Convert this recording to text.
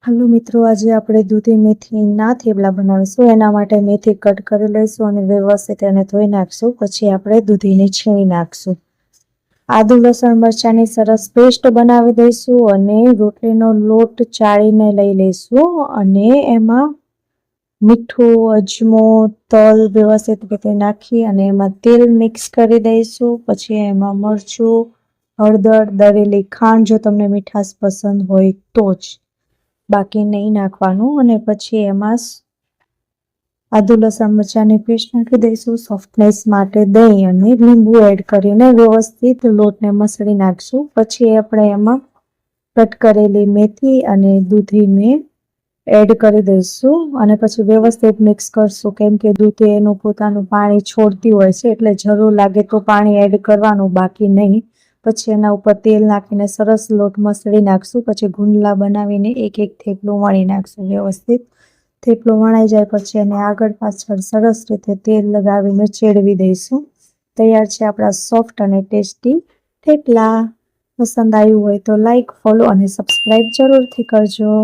Hello मित्रों, आज આપણે દૂધી મેથીના થેપલા બનાવીશું। એના માટે મેથી કટ કરી લઈશું અને વ્યવસ્થિત એને ધોઈ નાખશું। પછી આપણે દૂધીને છીણી નાખશું। આદુ લસણ મરચાંની સરસ પેસ્ટ બનાવી દઈશું અને રોટલીનો લોટ ચાળીને લઈ લઈશું અને એમાં મીઠું, અજમો, તલ વ્યવસ્થિત રીતે નાખી અને એમાં તેલ મિક્સ કરી દઈશું। પછી એમાં મરચું, હળદર, દળેલી ખાંડ જો તમને મીઠાશ પસંદ હોય તો જ, બાકી નહીં નાખવાનું। અને પછી એમાં આદુ લસણ મરચાંની પેસ્ટ નાખી દઈશું। સોફ્ટનેસ માટે દહીં અને લીંબુ એડ કરીને વ્યવસ્થિત લોટને મસળી નાખશું। પછી આપણે એમાં કટ કરેલી મેથી અને દૂધીને એડ કરી દઈશું અને પછી વ્યવસ્થિત મિક્સ કરશું, કેમ કે દૂધી એનું પોતાનું પાણી છોડતી હોય છે, એટલે જરૂર લાગે તો પાણી એડ કરવાનું, બાકી નહીં। પછી એના ઉપર તેલ નાખીને સરસ લોટ મસળી નાખશું। પછી ગુંડલા બનાવીને એક એક થેપલું વણી નાખશું। વ્યવસ્થિત થેપલું વણાઈ જાય પછી એને આગળ પાછળ સરસ રીતે તેલ લગાવીને ચેડવી દઈશું। તૈયાર છે આપણા સોફ્ટ અને ટેસ્ટી થેપલા। પસંદ આવ્યું હોય તો લાઈક, ફોલો અને સબસ્ક્રાઈબ જરૂરથી કરજો।